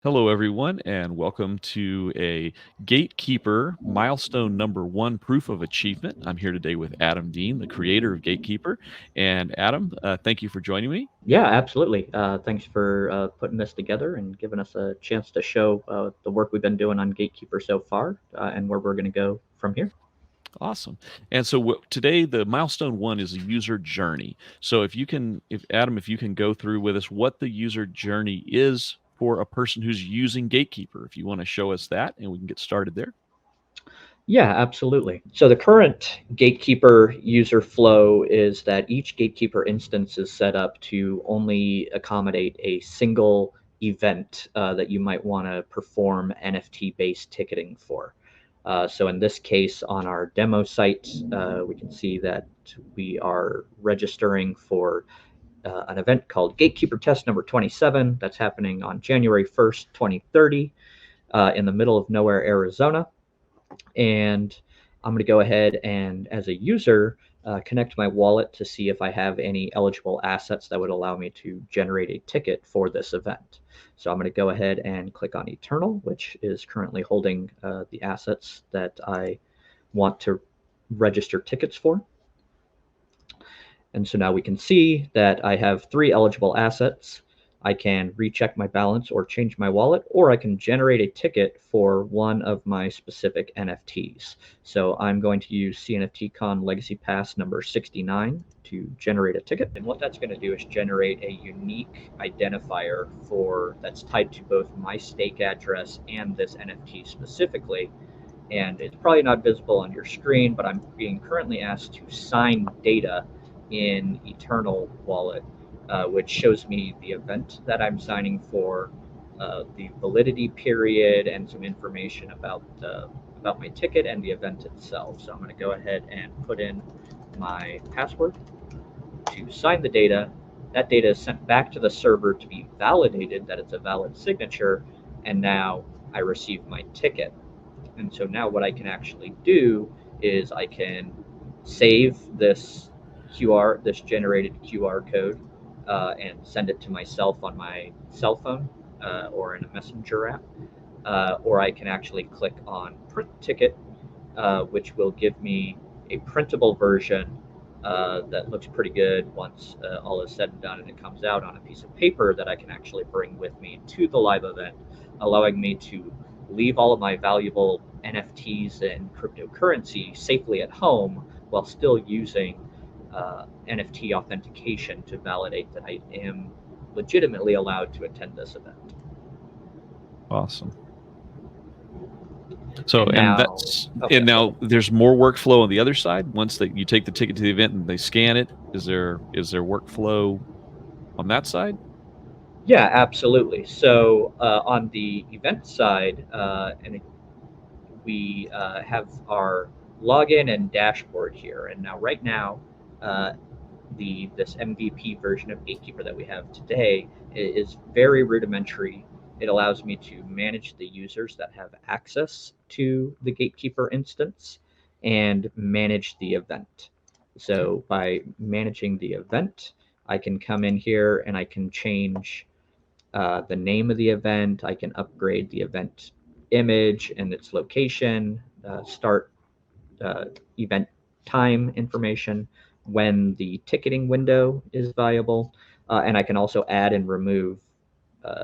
Hello, everyone, and welcome to a Gatekeeper Milestone #1 Proof of Achievement. I'm here today with Adam Dean, the creator of Gatekeeper. And Adam, thank you for joining me. Yeah, absolutely. Thanks for putting this together and giving us a chance to show the work we've been doing on Gatekeeper so far and where we're going to go from here. Awesome. And so today, the Milestone 1 is a user journey. So if Adam, if you can go through with us what the user journey is for a person who's using Gatekeeper, if you want to show us that, and we can get started there. Yeah, absolutely. So the current Gatekeeper user flow is that each Gatekeeper instance is set up to only accommodate a single event that you might want to perform NFT-based ticketing for. So in this case, on our demo site, we can see that we are registering for an event called Gatekeeper Test number 27 that's happening on January 1st, 2030 in the middle of nowhere, Arizona. And I'm going to go ahead and, as a user, connect my wallet to see if I have any eligible assets that would allow me to generate a ticket for this event. So I'm going to go ahead and click on Eternal, which is currently holding the assets that I want to register tickets for. And so now we can see that I have 3 eligible assets. I can recheck my balance or change my wallet, or I can generate a ticket for one of my specific NFTs. So I'm going to use CNFTCon Legacy Pass number 69 to generate a ticket. And what that's going to do is generate a unique identifier that's tied to both my stake address and this NFT specifically. And it's probably not visible on your screen, but I'm being currently asked to sign data in Eternal Wallet, which shows me the event that I'm signing for, the validity period, and some information about my ticket and the event itself. So I'm going to go ahead and put in my password to sign the data. That data is sent back to the server to be validated that it's a valid signature, and now I receive my ticket. And so now what I can actually do is I can save this generated QR code, and send it to myself on my cell phone or in a messenger app. Or I can actually click on print ticket, which will give me a printable version that looks pretty good once all is said and done, and it comes out on a piece of paper that I can actually bring with me to the live event, allowing me to leave all of my valuable NFTs and cryptocurrency safely at home while still using NFT authentication to validate that I am legitimately allowed to attend this event. Awesome. So, And and now, that's oh and yeah, go ahead. now there's more workflow on the other side. Once you take the ticket to the event and they scan it, is there workflow on that side? Yeah, absolutely. So on the event side, and we have our login and dashboard here. And now, right now, uh, this MVP version of Gatekeeper that we have today is very rudimentary. It allows me to manage the users that have access to the Gatekeeper instance and manage the event. Okay. So by managing the event, I can come in here and I can change the name of the event. I can upgrade the event image and its location, start event time information, when the ticketing window is viable, and I can also add and remove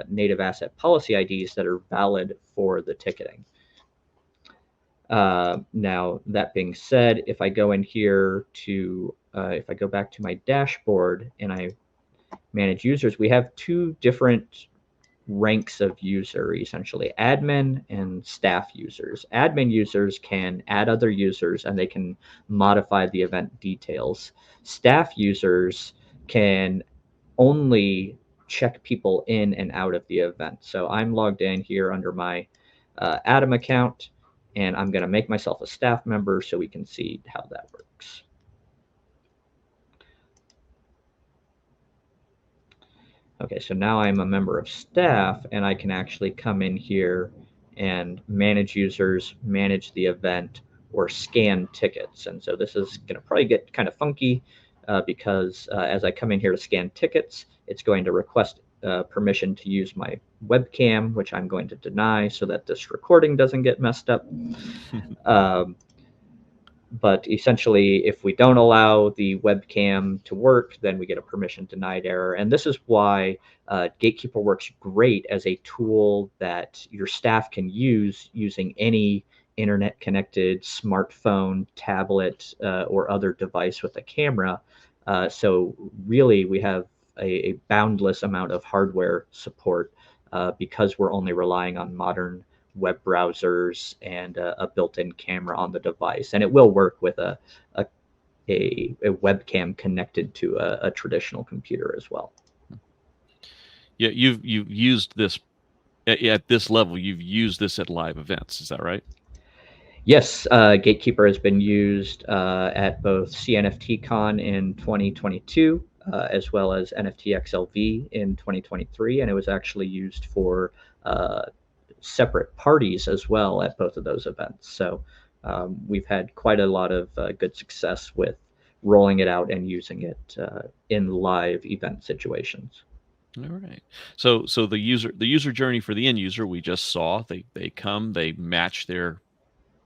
native asset policy IDs that are valid for the ticketing. Now, that being said, if I go in here if I go back to my dashboard and I manage users, we have 2 different ranks of user, essentially admin and staff users. Admin users can add other users and they can modify the event details. Staff users can only check people in and out of the event. So I'm logged in here under my Adam account, and I'm going to make myself a staff member so we can see how that works. Okay, so now I'm a member of staff and I can actually come in here and manage users, manage the event, or scan tickets. And so this is going to probably get kind of funky because as I come in here to scan tickets, it's going to request permission to use my webcam, which I'm going to deny so that this recording doesn't get messed up. But essentially, if we don't allow the webcam to work, then we get a permission denied error. And this is why GateKeeper works great as a tool that your staff can use using any internet connected smartphone, tablet, or other device with a camera. So really, we have a boundless amount of hardware support because we're only relying on modern web browsers and a built-in camera on the device, and it will work with a webcam connected to a traditional computer as well. Yeah, you've used this at this level. You've used this at live events. Is that right? Yes, GateKeeper has been used at both CNFTCon in 2022 as well as NFTXLV in 2023, and it was actually used for separate parties as well at both of those events. So we've had quite a lot of good success with rolling it out and using it in live event situations. All right. So the user journey for the end user, we just saw they come, they match their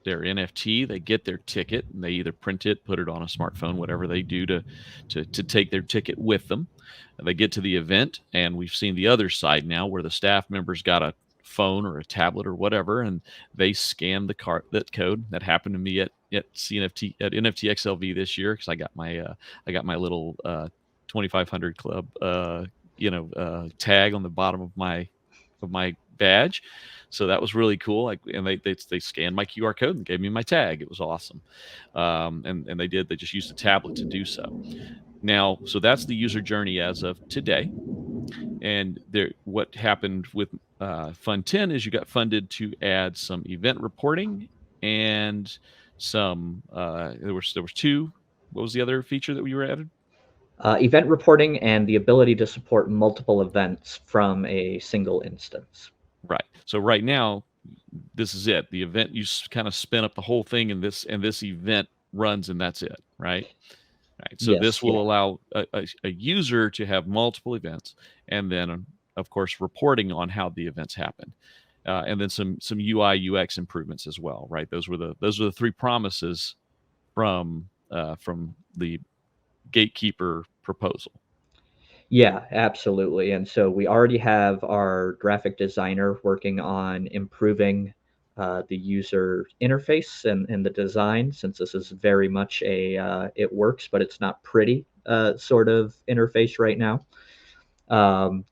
NFT, they get their ticket, and they either print it, put it on a smartphone, whatever they do to take their ticket with them. And they get to the event, and we've seen the other side now where the staff members got a phone or a tablet or whatever, and they scan that code. That happened to me at CNFT at NFTXLV this year because I got my little 2500 club tag on the bottom of my badge. So that was really cool. And they scanned my QR code and gave me my tag. It was awesome. And they just used a tablet to do so. Now, so that's the user journey as of today. And what happened with Fund 10 is you got funded to add some event reporting and some there was two. What was the other feature that we were added? Event reporting and the ability to support multiple events from a single instance. Right. So right now, this is it. The event, you kind of spin up the whole thing, and this event runs, and that's it. Right. Right. So Yes, this will allow a user to have multiple events, and then of course reporting on how the events happened, and then some UI UX improvements as well. Right. Those were the three promises from the GateKeeper proposal. Yeah, absolutely. And so we already have our graphic designer working on improving the user interface and the design, since this is very much it works, but it's not pretty sort of interface right now. And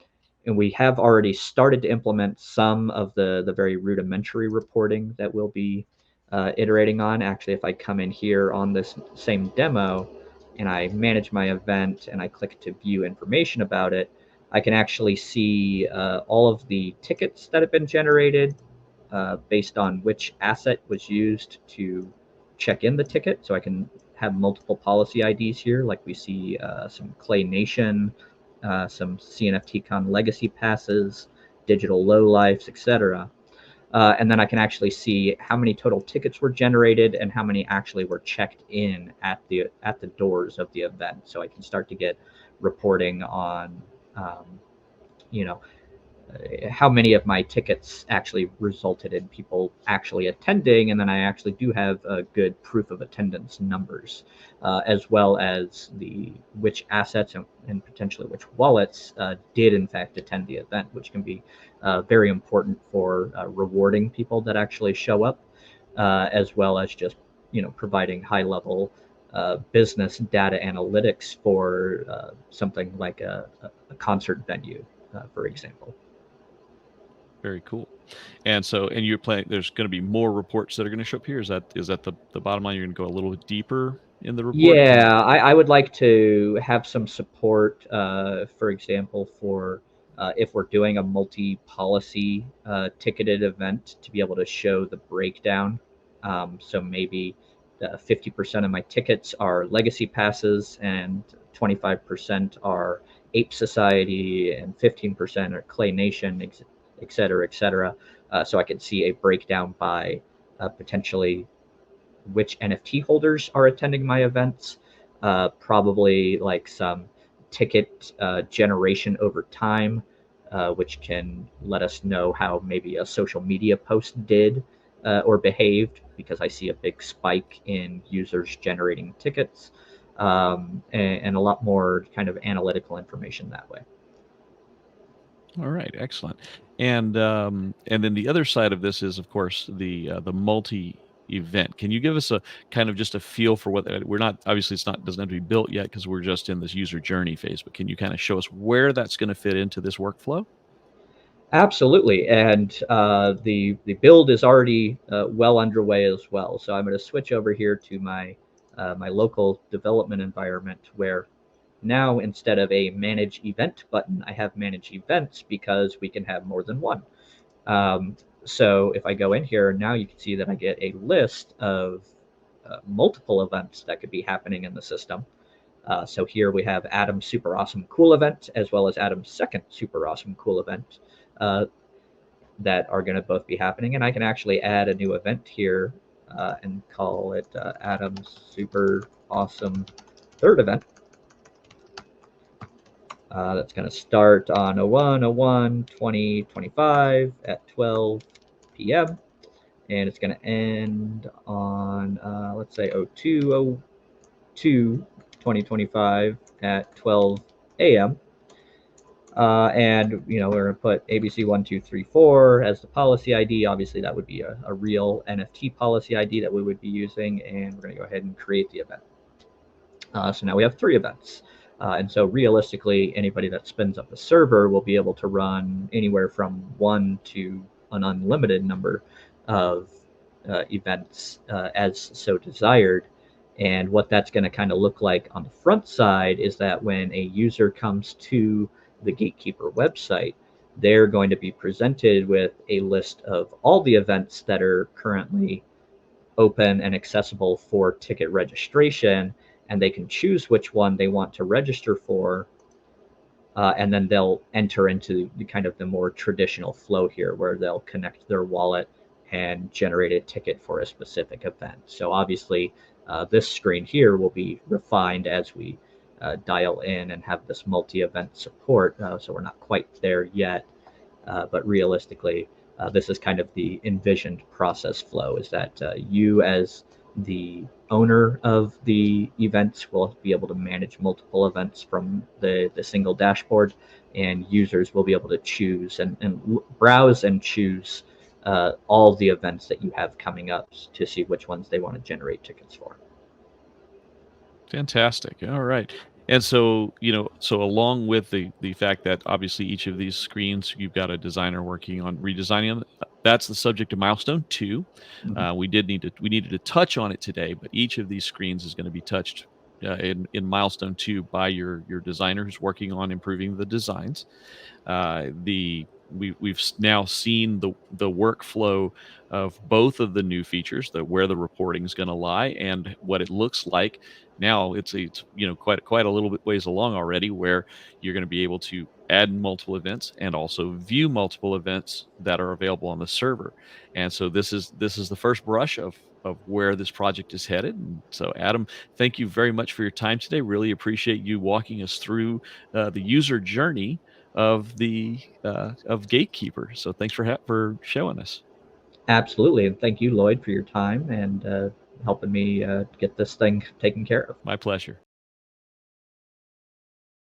we have already started to implement some of the very rudimentary reporting that we'll be iterating on. Actually, if I come in here on this same demo, and I manage my event and I click to view information about it, I can actually see all of the tickets that have been generated based on which asset was used to check in the ticket. So I can have multiple policy IDs here, like we see some Clay Nation, some CNFTCon legacy passes, digital lowlifes, etc. And then I can actually see how many total tickets were generated and how many actually were checked in at the doors of the event. So I can start to get reporting on, you know, how many of my tickets actually resulted in people actually attending, and then I actually do have a good proof of attendance numbers, as well as which assets and potentially which wallets did in fact attend the event, which can be very important for rewarding people that actually show up, as well as just providing high level business data analytics for something like a concert venue, for example. Very cool. And you're planning, there's going to be more reports that are going to show up here. Is that the bottom line? You're going to go a little bit deeper in the reporting? Yeah, I would like to have some support, for example, for if we're doing a multi-policy ticketed event, to be able to show the breakdown. So maybe 50% of my tickets are legacy passes and 25% are Ape Society and 15% are Clay Nation, et cetera, et cetera. So I could see a breakdown by potentially which NFT holders are attending my events, probably like some ticket generation over time, which can let us know how maybe a social media post did or behaved, because I see a big spike in users generating tickets, and a lot more kind of analytical information that way. All right, excellent. And then the other side of this is, of course, the multi event. Can you give us a kind of just a feel for what we're not, obviously it's not, doesn't have to be built yet because we're just in this user journey phase, but can you kind of show us where that's going to fit into this workflow? Absolutely, and the build is already well underway as well. So I'm going to switch over here to my local development environment, where now instead of a manage event button, I have manage events because we can have more than one. So if I go in here now, you can see that I get a list of multiple events that could be happening in the system. So here we have Adam's super awesome cool event, as well as Adam's second super awesome cool event, that are going to both be happening. And I can actually add a new event here and call it Adam's super awesome third event. That's going to start on 01/01/2025 at 12 p.m. And it's going to end on, let's say, 02/02/2025 at 12 a.m. And we're going to put ABC1234 as the policy ID. Obviously, that would be a real NFT policy ID that we would be using, and we're going to go ahead and create the event. So now we have 3 events. And so realistically, anybody that spins up a server will be able to run anywhere from 1 to an unlimited number of events as so desired. And what that's going to kind of look like on the front side is that when a user comes to the GateKeeper website, they're going to be presented with a list of all the events that are currently open and accessible for ticket registration, and they can choose which one they want to register for, and then they'll enter into the kind of the more traditional flow here, where they'll connect their wallet and generate a ticket for a specific event. So obviously, this screen here will be refined as we dial in and have this multi-event support. So we're not quite there yet, but realistically, this is kind of the envisioned process flow, is that you as the owner of the events will be able to manage multiple events from the single dashboard, and users will be able to choose and browse and choose all the events that you have coming up to see which ones they want to generate tickets for. Fantastic. All right. And so, so along with the fact that obviously each of these screens, you've got a designer working on redesigning them. That's the subject of Milestone 2. Mhm. We needed to touch on it today, but each of these screens is going to be touched in Milestone 2 by your designer who's working on improving the designs. We've now seen the workflow of both of the new features, where the reporting is going to lie and what it looks like. Now it's quite a little bit ways along already, where you're going to be able to add multiple events and also view multiple events that are available on the server. And so this is the first brush of where this project is headed. And so Adam, thank you very much for your time today. Really appreciate you walking us through the user journey of GateKeeper. So thanks for showing us. Absolutely, and thank you, Lloyd, for your time and helping me get this thing taken care of. My pleasure.